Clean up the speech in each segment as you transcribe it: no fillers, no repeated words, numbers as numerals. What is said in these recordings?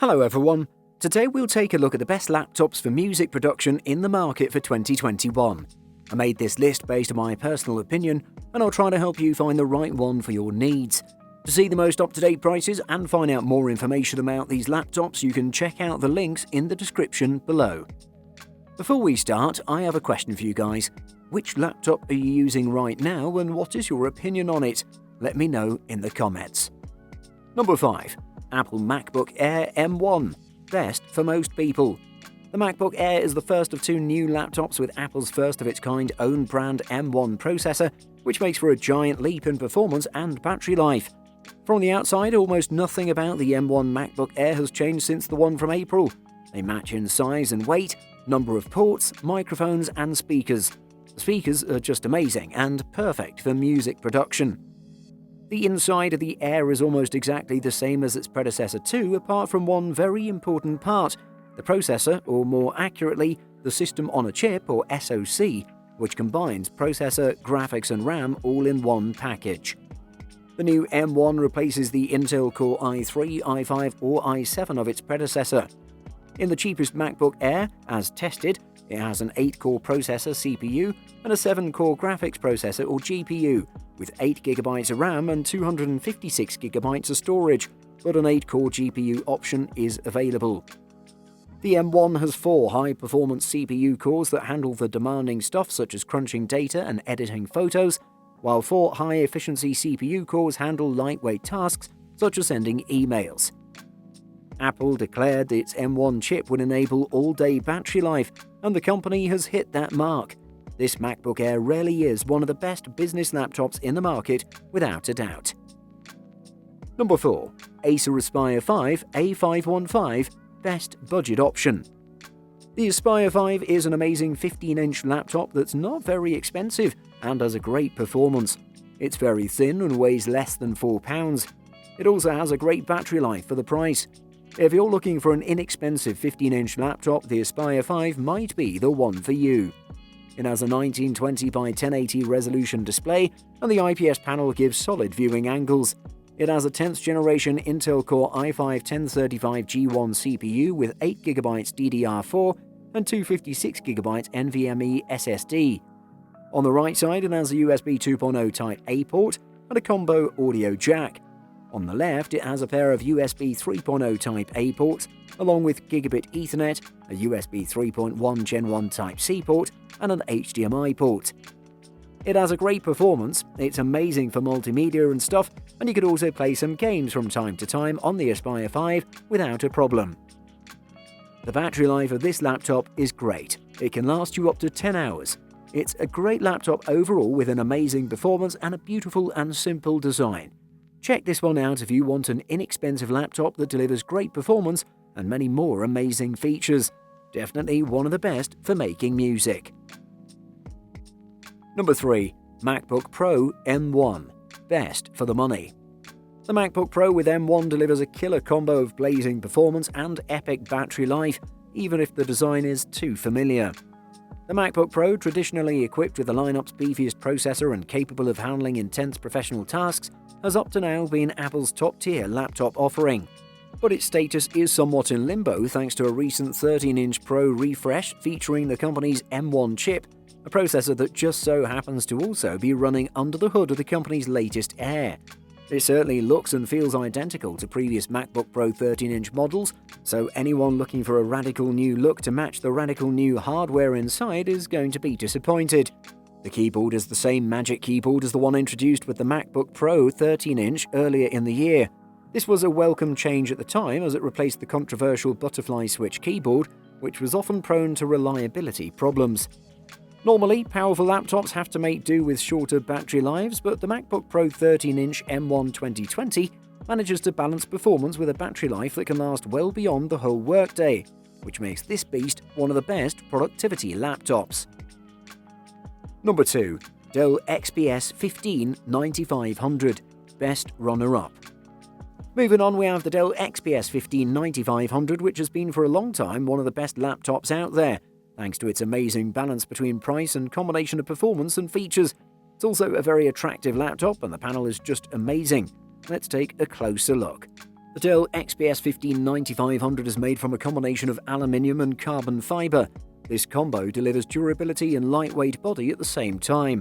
Hello everyone, today we'll take a look at the best laptops for music production in the market for 2021. I made this list based on my personal opinion, and I'll try to help you find the right one for your needs. To see the most up-to-date prices and find out more information about these laptops, you can check out the links in the description below. Before we start, I have a question for you guys. Which laptop are you using right now and what is your opinion on it? Let me know in the comments. Number 5. Apple MacBook Air M1. Best for most people. The MacBook Air is the first of two new laptops with Apple's first-of-its-kind own brand M1 processor, which makes for a giant leap in performance and battery life. From the outside, almost nothing about the M1 MacBook Air has changed since the one from April. They match in size and weight, number of ports, microphones and speakers. The speakers are just amazing and perfect for music production. The inside of the Air is almost exactly the same as its predecessor too, apart from one very important part, the processor, or more accurately, the system on a chip, or SoC, which combines processor, graphics and RAM all in one package. The new M1 replaces the Intel Core i3, i5 or i7 of its predecessor. In the cheapest MacBook Air, as tested, it has an 8-core processor CPU and a 7-core graphics processor or GPU, with 8GB of RAM and 256GB of storage, but an 8-core GPU option is available. The M1 has 4 high-performance CPU cores that handle the demanding stuff such as crunching data and editing photos, while 4 high-efficiency CPU cores handle lightweight tasks such as sending emails. Apple declared its M1 chip would enable all-day battery life, and the company has hit that mark. This MacBook Air really is one of the best business laptops in the market, without a doubt. Number 4. Acer Aspire 5 A515 Best Budget Option. The Aspire 5 is an amazing 15-inch laptop that's not very expensive and has a great performance. It's very thin and weighs less than 4 pounds. It also has a great battery life for the price. If you're looking for an inexpensive 15-inch laptop, the Aspire 5 might be the one for you. It has a 1920 by 1080 resolution display, and the IPS panel gives solid viewing angles. It has a 10th generation Intel Core i5-1035G1 CPU with 8GB DDR4 and 256GB NVMe SSD. On the right side, it has a USB 2.0 Type A port and a combo audio jack. On the left, it has a pair of USB 3.0 Type A ports, along with Gigabit Ethernet, a USB 3.1 Gen 1 Type C port, and an HDMI port. It has a great performance, it's amazing for multimedia and stuff, and you could also play some games from time to time on the Aspire 5 without a problem. The battery life of this laptop is great. It can last you up to 10 hours. It's a great laptop overall with an amazing performance and a beautiful and simple design. Check this one out if you want an inexpensive laptop that delivers great performance and many more amazing features. Definitely one of the best for making music. Number 3. MacBook Pro M1. Best for the money. The MacBook Pro with M1 delivers a killer combo of blazing performance and epic battery life, even if the design is too familiar. The MacBook Pro, traditionally equipped with the lineup's beefiest processor and capable of handling intense professional tasks, has up to now been Apple's top-tier laptop offering. But its status is somewhat in limbo thanks to a recent 13-inch Pro refresh featuring the company's M1 chip, a processor that just so happens to also be running under the hood of the company's latest Air. It certainly looks and feels identical to previous MacBook Pro 13-inch models, so anyone looking for a radical new look to match the radical new hardware inside is going to be disappointed. The keyboard is the same Magic Keyboard as the one introduced with the MacBook Pro 13-inch earlier in the year. This was a welcome change at the time as it replaced the controversial butterfly switch keyboard, which was often prone to reliability problems. Normally, powerful laptops have to make do with shorter battery lives, but the MacBook Pro 13-inch M1 2020 manages to balance performance with a battery life that can last well beyond the whole workday, which makes this beast one of the best productivity laptops. Number 2. Dell XPS 15 9500 Best Runner-Up. Moving on, we have the Dell XPS 15 9500, which has been for a long time one of the best laptops out there, thanks to its amazing balance between price and combination of performance and features. It's also a very attractive laptop and the panel is just amazing. Let's take a closer look. The The Dell XPS 15-9500 is made from a combination of aluminium and carbon fiber. This combo delivers durability and lightweight body at the same time.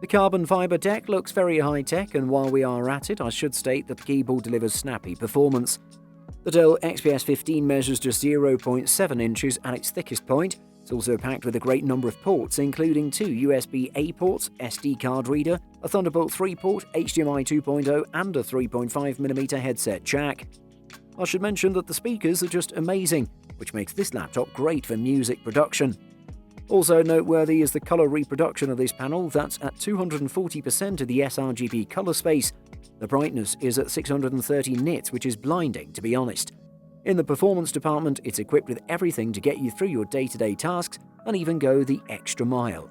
The carbon fiber deck looks very high-tech, and while we are at it, I should state that the keyboard delivers snappy performance. The Dell XPS 15 measures just 0.7 inches at its thickest point. It's also packed with a great number of ports, including 2 USB-A ports, SD card reader, a Thunderbolt 3 port, HDMI 2.0 and a 3.5mm headset jack. I should mention that the speakers are just amazing, which makes this laptop great for music production. Also noteworthy is the color reproduction of this panel. That's at 240% of the sRGB color space. The brightness is at 630 nits, which is blinding, to be honest. In the performance department, it's equipped with everything to get you through your day-to-day tasks and even go the extra mile.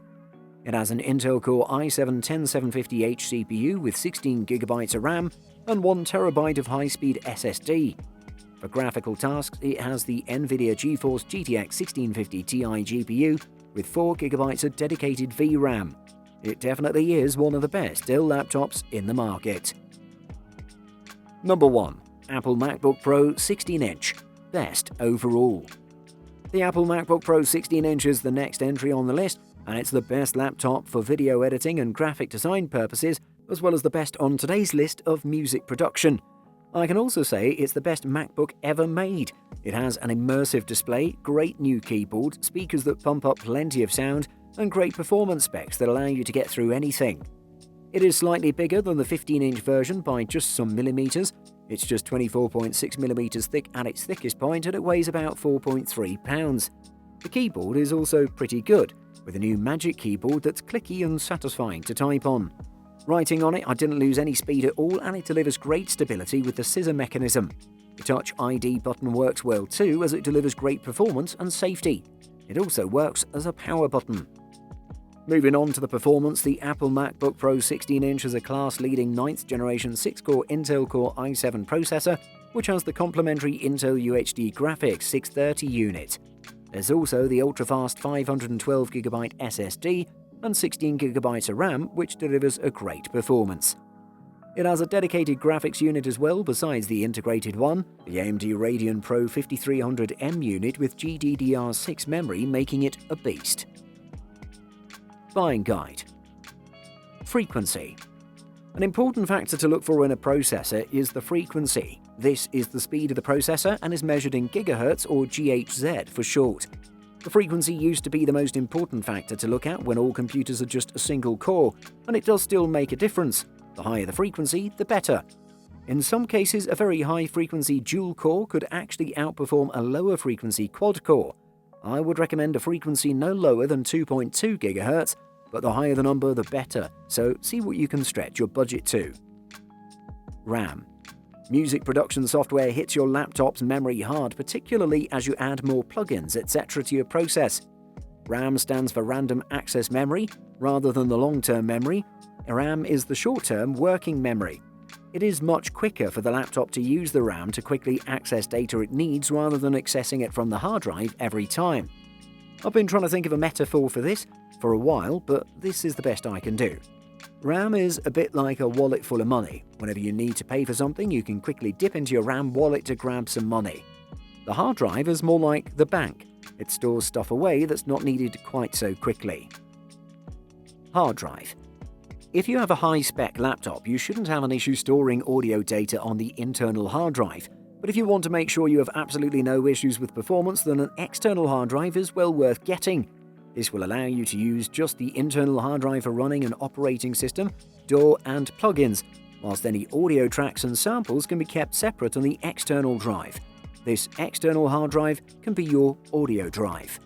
It has an Intel Core i7-10750H CPU with 16GB of RAM and 1TB of high-speed SSD. For graphical tasks, it has the NVIDIA GeForce GTX 1650 Ti GPU with 4GB of dedicated VRAM. It definitely is one of the best Dell laptops in the market. Number 1. Apple MacBook Pro 16-inch. Best overall. The Apple MacBook Pro 16-inch is the next entry on the list, and it's the best laptop for video editing and graphic design purposes, as well as the best on today's list of music production. I can also say it's the best MacBook ever made. It has an immersive display, great new keyboard, speakers that pump up plenty of sound, and great performance specs that allow you to get through anything. It is slightly bigger than the 15-inch version by just some millimeters. It's just 24.6mm thick at its thickest point, and it weighs about 4.3 pounds. The keyboard is also pretty good, with a new Magic Keyboard that's clicky and satisfying to type on. Writing on it, I didn't lose any speed at all, and it delivers great stability with the scissor mechanism. The Touch ID button works well too, as it delivers great performance and safety. It also works as a power button. Moving on to the performance, the Apple MacBook Pro 16-inch has a class-leading 9th generation 6-core Intel Core i7 processor, which has the complementary Intel UHD graphics 630 unit. There's also the ultra-fast 512GB SSD and 16GB of RAM, which delivers a great performance. It has a dedicated graphics unit as well besides the integrated one, the AMD Radeon Pro 5300M unit with GDDR6 memory, making it a beast. Buying guide. Frequency. An important factor to look for in a processor is the frequency. This is the speed of the processor and is measured in gigahertz, or GHz for short. The frequency used to be the most important factor to look at when all computers are just a single core, and it does still make a difference. The higher the frequency, the better. In some cases, a very high-frequency dual core could actually outperform a lower-frequency quad core. I would recommend a frequency no lower than 2.2 GHz, but the higher the number, the better, so see what you can stretch your budget to. RAM. Music production software hits your laptop's memory hard, particularly as you add more plugins, etc. to your process. RAM stands for Random Access Memory, rather than the long-term memory. RAM is the short-term working memory. It is much quicker for the laptop to use the RAM to quickly access data it needs rather than accessing it from the hard drive every time. I've been trying to think of a metaphor for this for a while, but this is the best I can do. RAM is a bit like a wallet full of money. Whenever you need to pay for something, you can quickly dip into your RAM wallet to grab some money. The hard drive is more like the bank. It stores stuff away that's not needed quite so quickly. Hard drive. If you have a high-spec laptop, you shouldn't have an issue storing audio data on the internal hard drive. But if you want to make sure you have absolutely no issues with performance, then an external hard drive is well worth getting. This will allow you to use just the internal hard drive for running an operating system, DAW and plugins, whilst any audio tracks and samples can be kept separate on the external drive. This external hard drive can be your audio drive.